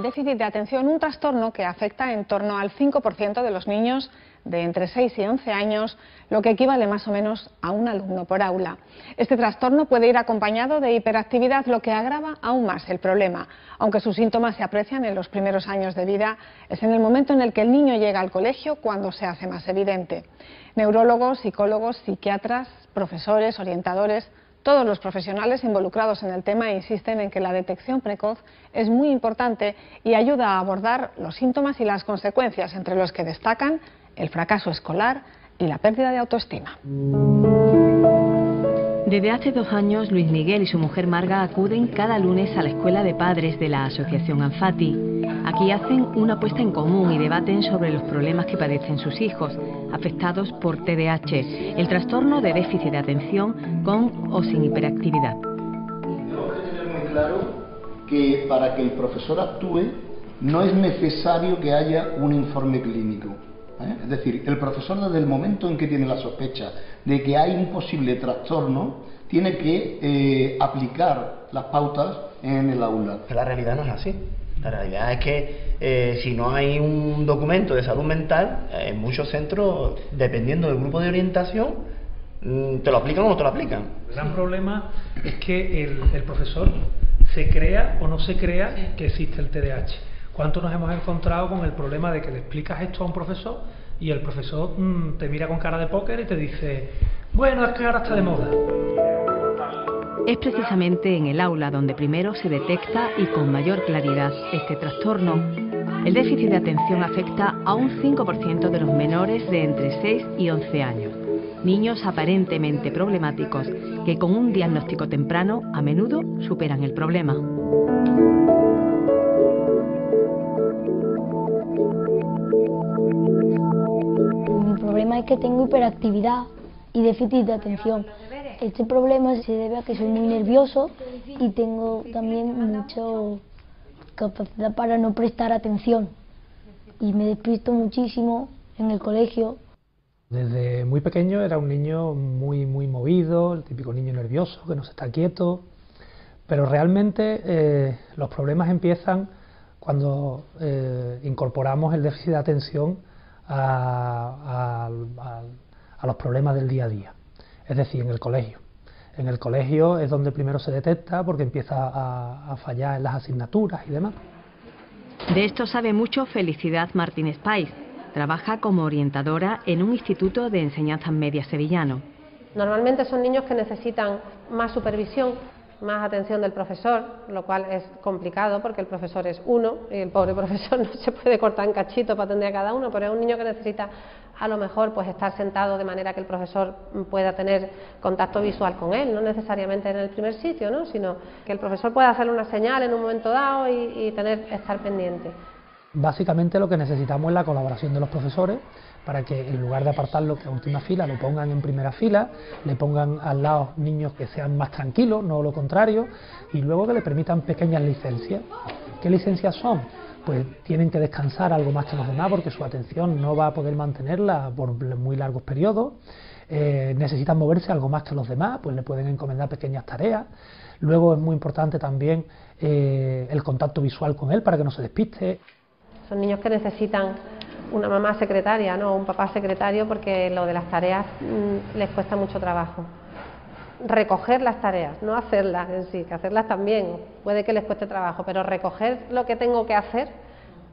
déficit de atención un trastorno que afecta en torno al 5% de los niños de entre 6 y 11 años, lo que equivale más o menos a un alumno por aula. Este trastorno puede ir acompañado de hiperactividad, lo que agrava aún más el problema. Aunque sus síntomas se aprecian en los primeros años de vida, es en el momento en el que el niño llega al colegio cuando se hace más evidente. Neurólogos, psicólogos, psiquiatras, profesores, orientadores, todos los profesionales involucrados en el tema insisten en que la detección precoz es muy importante y ayuda a abordar los síntomas y las consecuencias, entre los que destacan el fracaso escolar y la pérdida de autoestima. Desde hace 2 años, Luis Miguel y su mujer Marga acuden cada lunes a la escuela de padres de la asociación Anfati. Aquí hacen una apuesta en común y debaten sobre los problemas que padecen sus hijos, afectados por TDAH, el trastorno de déficit de atención con o sin hiperactividad. Tenemos que tener muy claro que para que el profesor actúe no es necesario que haya un informe clínico. Es decir, el profesor desde el momento en que tiene la sospecha de que hay un posible trastorno, tiene que aplicar las pautas en el aula. La realidad no es así. La realidad es que si no hay un documento de salud mental, en muchos centros, dependiendo del grupo de orientación, te lo aplican o no te lo aplican. El gran problema es que el profesor se crea o no se crea que existe el TDAH. ¿Cuánto nos hemos encontrado con el problema de que le explicas esto a un profesor y el profesor te mira con cara de póker y te dice, bueno, es que ahora está de moda? Es precisamente en el aula donde primero se detecta y con mayor claridad este trastorno. El déficit de atención afecta a un 5% de los menores de entre 6 y 11 años. Niños aparentemente problemáticos que con un diagnóstico temprano a menudo superan el problema. Mi problema es que tengo hiperactividad y déficit de atención. Este problema se debe a que soy muy nervioso y tengo también mucha capacidad para no prestar atención. Y me despisto muchísimo en el colegio. Desde muy pequeño era un niño muy movido, el típico niño nervioso que no se está quieto. Pero realmente los problemas empiezan cuando incorporamos el déficit de atención a los problemas del día a día, es decir, en el colegio. En el colegio es donde primero se detecta porque empieza a fallar en las asignaturas y demás. De esto sabe mucho Felicidad Martínez Pais. Trabaja como orientadora en un instituto de enseñanza media sevillano. Normalmente son niños que necesitan más supervisión, más atención del profesor, lo cual es complicado porque el profesor es uno y el pobre profesor no se puede cortar en cachitos para atender a cada uno, pero es un niño que necesita a lo mejor pues estar sentado de manera que el profesor pueda tener contacto visual con él, no necesariamente en el primer sitio, ¿no? Sino que el profesor pueda hacerle una señal en un momento dado y estar pendiente. Básicamente lo que necesitamos es la colaboración de los profesores para que en lugar de apartarlo a última fila, lo pongan en primera fila, le pongan al lado niños que sean más tranquilos, no lo contrario, y luego que le permitan pequeñas licencias. ¿Qué licencias son? Pues tienen que descansar algo más que los demás porque su atención no va a poder mantenerla por muy largos periodos, necesitan moverse algo más que los demás, pues le pueden encomendar pequeñas tareas. Luego es muy importante también el contacto visual con él para que no se despiste. Son niños que necesitan una mamá secretaria, ¿no? O un papá secretario, porque lo de las tareas les cuesta mucho trabajo. Recoger las tareas, no hacerlas en sí, que hacerlas también puede que les cueste trabajo, pero recoger lo que tengo que hacer,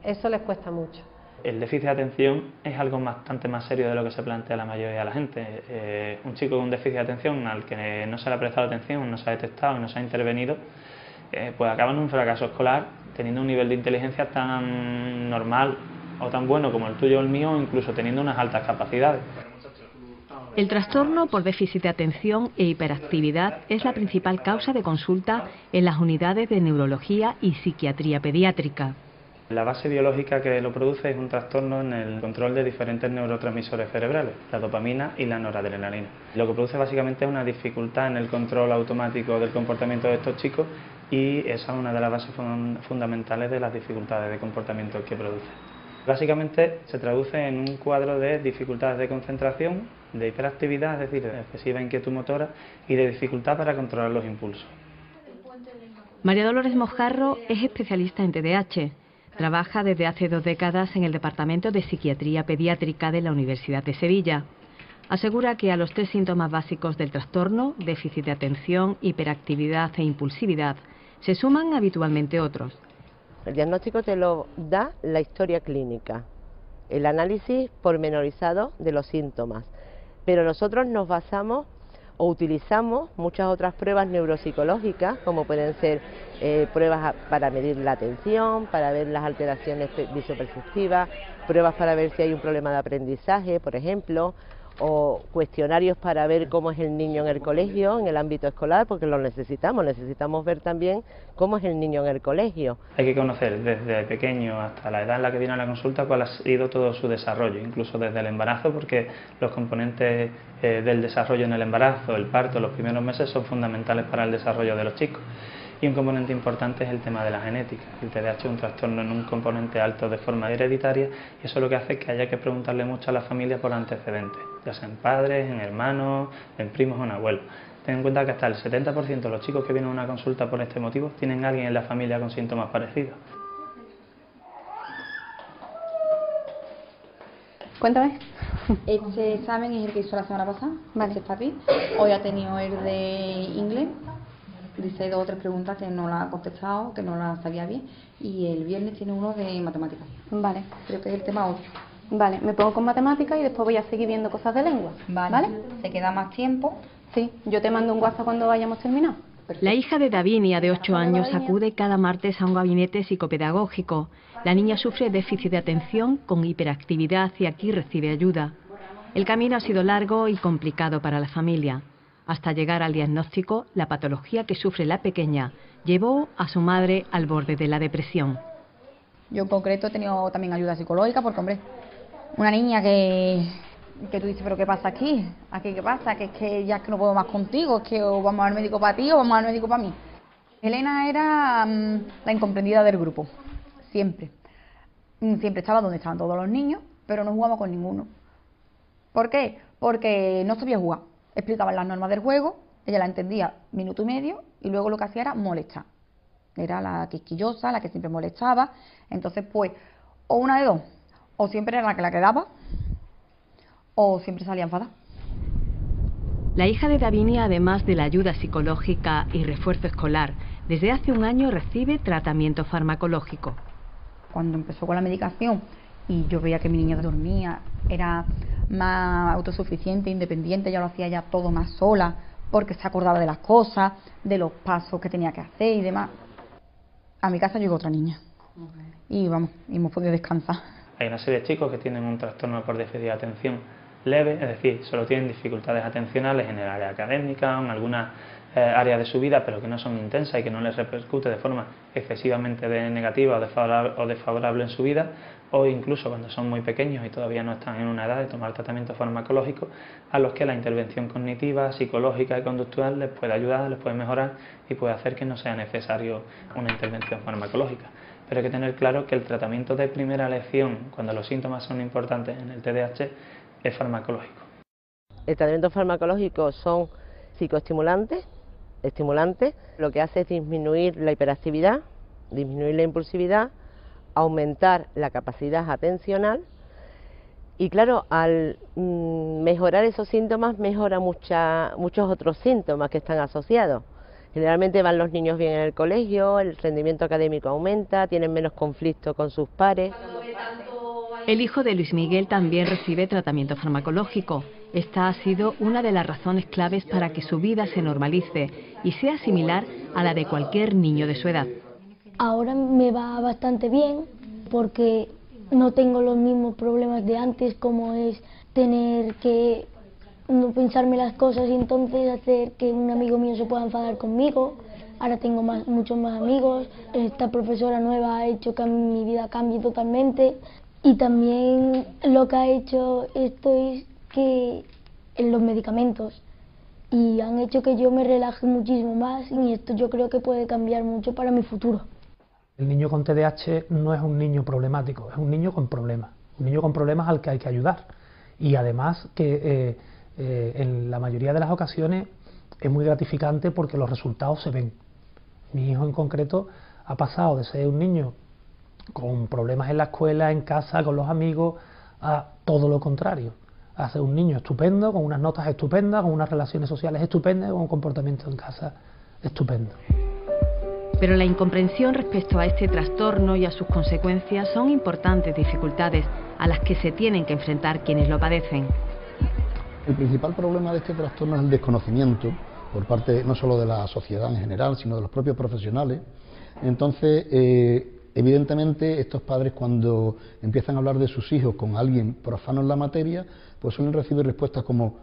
eso les cuesta mucho. El déficit de atención es algo bastante más serio de lo que se plantea la mayoría de la gente. Un chico con un déficit de atención al que no se le ha prestado atención, no se ha detectado y no se ha intervenido, pues acaba en un fracaso escolar teniendo un nivel de inteligencia tan normal o tan bueno como el tuyo o el mío, o incluso teniendo unas altas capacidades. El trastorno por déficit de atención e hiperactividad es la principal causa de consulta en las unidades de neurología y psiquiatría pediátrica. La base biológica que lo produce es un trastorno en el control de diferentes neurotransmisores cerebrales, la dopamina y la noradrenalina. Lo que produce básicamente es una dificultad en el control automático del comportamiento de estos chicos y esa es una de las bases fundamentales de las dificultades de comportamiento que produce. Básicamente se traduce en un cuadro de dificultades de concentración, de hiperactividad, es decir, de excesiva inquietud motora y de dificultad para controlar los impulsos. María Dolores Mojarro es especialista en TDAH. Trabaja desde hace 2 décadas en el Departamento de Psiquiatría Pediátrica de la Universidad de Sevilla. Asegura que a los 3 síntomas básicos del trastorno, déficit de atención, hiperactividad e impulsividad, se suman habitualmente otros. El diagnóstico te lo da la historia clínica, el análisis pormenorizado de los síntomas, pero nosotros nos basamos o utilizamos muchas otras pruebas neuropsicológicas, como pueden ser pruebas para medir la atención, para ver las alteraciones visoperceptivas, pruebas para ver si hay un problema de aprendizaje, por ejemplo, o cuestionarios para ver cómo es el niño en el colegio, en el ámbito escolar, porque lo necesitamos ver también cómo es el niño en el colegio. Hay que conocer desde pequeño hasta la edad en la que viene a la consulta cuál ha sido todo su desarrollo, incluso desde el embarazo, porque los componentes del desarrollo en el embarazo, el parto, los primeros meses son fundamentales para el desarrollo de los chicos. Y un componente importante es el tema de la genética. El TDAH es un trastorno en un componente alto de forma hereditaria y eso lo que hace es que haya que preguntarle mucho a la familia por antecedentes, ya sean padres, en hermanos, en primos o en abuelos. Ten en cuenta que hasta el 70% de los chicos que vienen a una consulta por este motivo tienen a alguien en la familia con síntomas parecidos. Cuéntame. Este examen es el que hizo la semana pasada, vale. Este es para ti. Hoy ha tenido el de inglés. Dice 2 o 3 preguntas que no la ha contestado, que no la sabía bien. Y el viernes tiene uno de matemáticas. Vale. Creo que es el tema 8. Vale, me pongo con matemáticas y después voy a seguir viendo cosas de lengua. Vale. ¿Se queda más tiempo? Sí, yo te mando un WhatsApp cuando hayamos terminado. La hija de Davinia, de 8 años, acude cada martes a un gabinete psicopedagógico. La niña sufre déficit de atención con hiperactividad y aquí recibe ayuda. El camino ha sido largo y complicado para la familia. Hasta llegar al diagnóstico, la patología que sufre la pequeña llevó a su madre al borde de la depresión. Yo en concreto he tenido también ayuda psicológica porque, hombre, una niña que tú dices, pero ¿qué pasa aquí? ¿Aquí qué pasa? Que es que ya que no puedo más contigo, es que o vamos al médico para ti o vamos al médico para mí. Elena era la incomprendida del grupo, siempre. Siempre estaba donde estaban todos los niños, pero no jugaba con ninguno. ¿Por qué? Porque no sabía jugar. Explicaban las normas del juego, ella la entendía minuto y medio y luego lo que hacía era molestar. Era la quisquillosa, la que siempre molestaba. Entonces, pues, o una de dos, o siempre era la que la quedaba, o siempre salía enfadada. La hija de Davinia, además de la ayuda psicológica y refuerzo escolar, desde hace 1 año recibe tratamiento farmacológico. Cuando empezó con la medicación y yo veía que mi niña dormía, era más autosuficiente, independiente, ya lo hacía ya todo más sola, porque se acordaba de las cosas, de los pasos que tenía que hacer y demás. A mi casa llegó otra niña y vamos, y hemos podido descansar. Hay una serie de chicos que tienen un trastorno por déficit de atención leve, es decir, solo tienen dificultades atencionales en el área académica, en algunas áreas de su vida, pero que no son intensas y que no les repercute de forma excesivamente negativa o desfavorable en su vida, o incluso cuando son muy pequeños y todavía no están en una edad de tomar tratamiento farmacológico, a los que la intervención cognitiva, psicológica y conductual les puede ayudar, les puede mejorar y puede hacer que no sea necesario una intervención farmacológica. Pero hay que tener claro que el tratamiento de primera elección, cuando los síntomas son importantes en el TDAH, es farmacológico. El tratamiento farmacológico son psicoestimulantes, estimulantes, lo que hace es disminuir la hiperactividad, disminuir la impulsividad, aumentar la capacidad atencional y claro, al mejorar esos síntomas mejora muchos otros síntomas que están asociados. Generalmente van los niños bien en el colegio, el rendimiento académico aumenta, tienen menos conflicto con sus pares. El hijo de Luis Miguel también recibe tratamiento farmacológico. Esta ha sido una de las razones claves para que su vida se normalice y sea similar a la de cualquier niño de su edad. Ahora me va bastante bien porque no tengo los mismos problemas de antes, como es tener que no pensarme las cosas y entonces hacer que un amigo mío se pueda enfadar conmigo. Ahora tengo muchos más amigos. Esta profesora nueva ha hecho que mi vida cambie totalmente. Y también lo que ha hecho esto es que en los medicamentos y han hecho que yo me relaje muchísimo más y esto yo creo que puede cambiar mucho para mi futuro. El niño con TDAH no es un niño problemático, es un niño con problemas al que hay que ayudar y además que en la mayoría de las ocasiones es muy gratificante porque los resultados se ven. Mi hijo en concreto ha pasado de ser un niño con problemas en la escuela, en casa, con los amigos, a todo lo contrario, a ser un niño estupendo, con unas notas estupendas, con unas relaciones sociales estupendas, con un comportamiento en casa estupendo. Pero la incomprensión respecto a este trastorno y a sus consecuencias son importantes dificultades a las que se tienen que enfrentar quienes lo padecen. El principal problema de este trastorno es el desconocimiento por parte no solo de la sociedad en general, sino de los propios profesionales. Entonces, evidentemente, estos padres, cuando empiezan a hablar de sus hijos con alguien profano en la materia, pues suelen recibir respuestas como: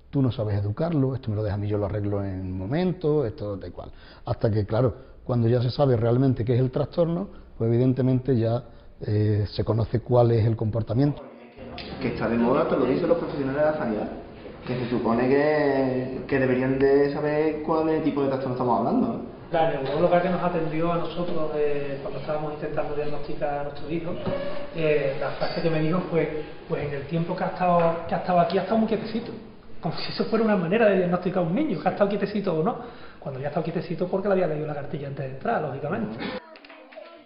tú no sabes educarlo, esto me lo deja a mí, yo lo arreglo en un momento, esto da igual. Hasta que, claro, cuando ya se sabe realmente qué es el trastorno, pues evidentemente ya se conoce cuál es el comportamiento. Que está de moda, te lo dicen los profesionales de la sanidad, que se supone que deberían de saber cuál tipo de trastorno estamos hablando, ¿no? La neuróloga que nos atendió a nosotros cuando estábamos intentando diagnosticar a nuestro hijo, la frase que me dijo fue: pues en el tiempo que ha estado aquí ha estado muy quietecito, como si eso fuera una manera de diagnosticar a un niño, que ha estado quietecito o no, cuando ya ha estado quietecito porque le había leído la cartilla antes de entrar, lógicamente.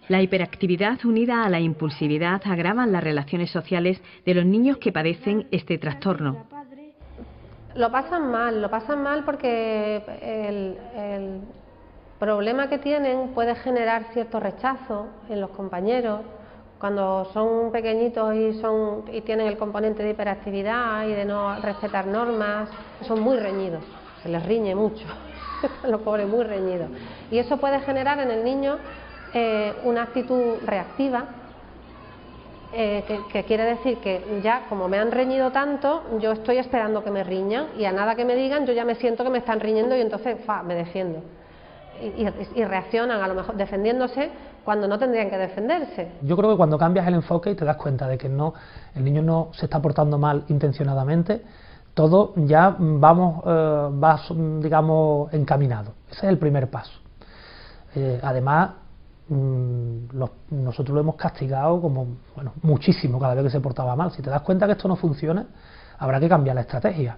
La hiperactividad unida a la impulsividad agravan las relaciones sociales de los niños que padecen este trastorno. Lo pasan mal porque el problema que tienen puede generar cierto rechazo en los compañeros. Cuando son pequeñitos y tienen el componente de hiperactividad y de no respetar normas, son muy reñidos, se les riñe mucho, los pobres muy reñidos. Y eso puede generar en el niño una actitud reactiva, que quiere decir que ya como me han reñido tanto, yo estoy esperando que me riñan y a nada que me digan yo ya me siento que me están riñendo y entonces me defiendo. Y reaccionan a lo mejor defendiéndose cuando no tendrían que defenderse. Yo creo que cuando cambias el enfoque y te das cuenta de que el niño no se está portando mal intencionadamente, todo ya va digamos encaminado. Ese es el primer paso. Además, nosotros lo hemos castigado muchísimo cada vez que se portaba mal. Si te das cuenta que esto no funciona, habrá que cambiar la estrategia.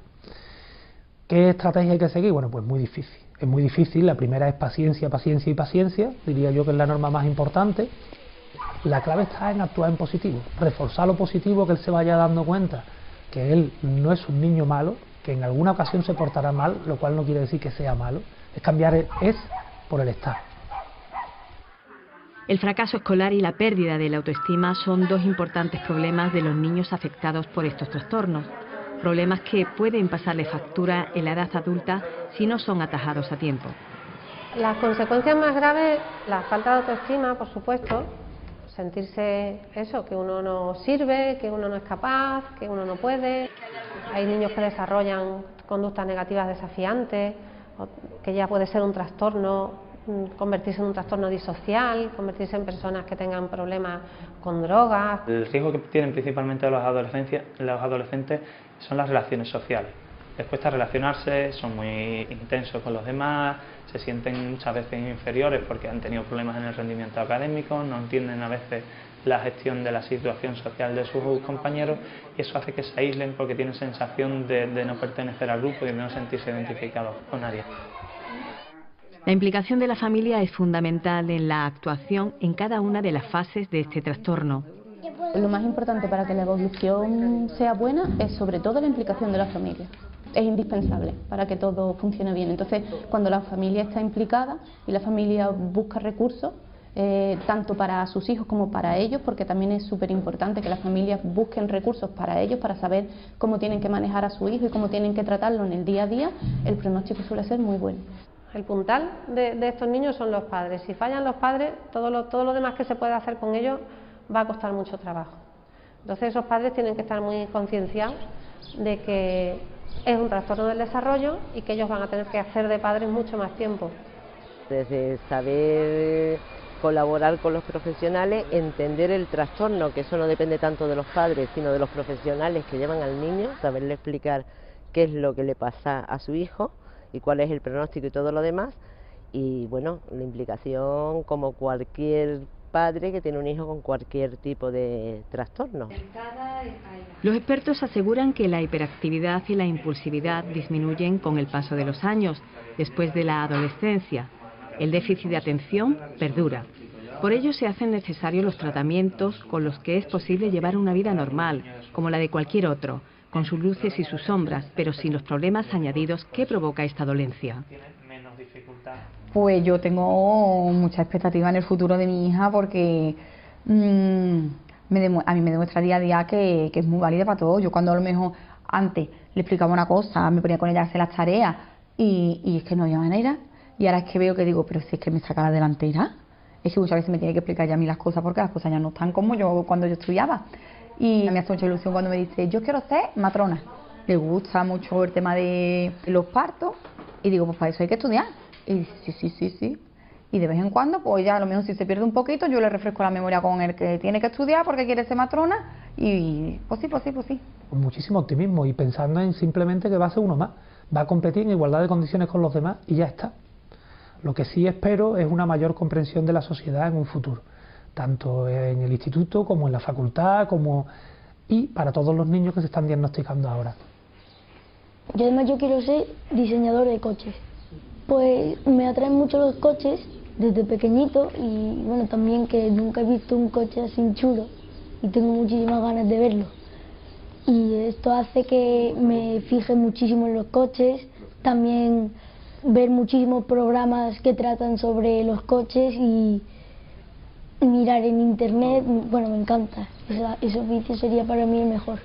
¿Qué estrategia hay que seguir? Bueno, pues muy difícil. Es muy difícil. La primera es paciencia, paciencia y paciencia. Diría yo que es la norma más importante. La clave está en actuar en positivo, reforzar lo positivo, que él se vaya dando cuenta que él no es un niño malo, que en alguna ocasión se portará mal, lo cual no quiere decir que sea malo. Es cambiar el es por el estar. El fracaso escolar y la pérdida de la autoestima son dos importantes problemas de los niños afectados por estos trastornos. Problemas que pueden pasarle factura en la edad adulta si no son atajados a tiempo. Las consecuencias más graves, la falta de autoestima, por supuesto, sentirse eso, que uno no sirve, que uno no es capaz, que uno no puede. Hay niños que desarrollan conductas negativas desafiantes, que ya puede ser un trastorno, convertirse en un trastorno disocial, convertirse en personas que tengan problemas con drogas. El riesgo que tienen principalmente los adolescentes son las relaciones sociales. Les cuesta relacionarse, son muy intensos con los demás, se sienten muchas veces inferiores porque han tenido problemas en el rendimiento académico, no entienden a veces la gestión de la situación social de sus compañeros y eso hace que se aíslen porque tienen sensación de no pertenecer al grupo y de no sentirse identificados con nadie. La implicación de la familia es fundamental en la actuación en cada una de las fases de este trastorno. Lo más importante para que la evolución sea buena es sobre todo la implicación de la familia. Es indispensable para que todo funcione bien. Entonces, cuando la familia está implicada y la familia busca recursos, tanto para sus hijos como para ellos, porque también es súper importante que las familias busquen recursos para ellos, para saber cómo tienen que manejar a su hijo y cómo tienen que tratarlo en el día a día, el pronóstico suele ser muy bueno. El puntal de estos niños son los padres. Si fallan los padres, todo lo demás que se puede hacer con ellos va a costar mucho trabajo. Entonces esos padres tienen que estar muy concienciados de que es un trastorno del desarrollo y que ellos van a tener que hacer de padres mucho más tiempo. Desde saber colaborar con los profesionales, entender el trastorno, que eso no depende tanto de los padres, sino de los profesionales que llevan al niño, saberle explicar qué es lo que le pasa a su hijo y cuál es el pronóstico y todo lo demás, y bueno, la implicación como cualquier padre que tiene un hijo con cualquier tipo de trastorno. Los expertos aseguran que la hiperactividad y la impulsividad disminuyen con el paso de los años, después de la adolescencia. El déficit de atención perdura. Por ello se hacen necesarios los tratamientos con los que es posible llevar una vida normal, como la de cualquier otro, con sus luces y sus sombras, pero sin los problemas añadidos que provoca esta dolencia. Pues yo tengo mucha expectativa en el futuro de mi hija porque a mí me demuestra día a día que es muy válida para todo. Yo cuando a lo mejor antes le explicaba una cosa, me ponía con ella a hacer las tareas y es que no había manera. Y ahora es que veo que digo, pero si es que me saca la delantera. Es que muchas veces me tiene que explicar ya a mí las cosas porque las cosas ya no están como yo cuando yo estudiaba. Y me hace mucha ilusión cuando me dice, yo quiero ser matrona. Le gusta mucho el tema de los partos y digo, pues para eso hay que estudiar. Y dice, sí. Y de vez en cuando, pues ya a lo mejor si se pierde un poquito, yo le refresco la memoria con el que tiene que estudiar porque quiere ser matrona y pues sí. Con muchísimo optimismo y pensando en simplemente que va a ser uno más. Va a competir en igualdad de condiciones con los demás y ya está. Lo que sí espero es una mayor comprensión de la sociedad en un futuro, tanto en el instituto como en la facultad, y para todos los niños que se están diagnosticando ahora. Yo quiero ser diseñador de coches. Pues me atraen mucho los coches desde pequeñito y bueno, también que nunca he visto un coche así chulo y tengo muchísimas ganas de verlo. Y esto hace que me fije muchísimo en los coches, también ver muchísimos programas que tratan sobre los coches y mirar en internet, bueno, me encanta. Ese oficio sería para mí el mejor.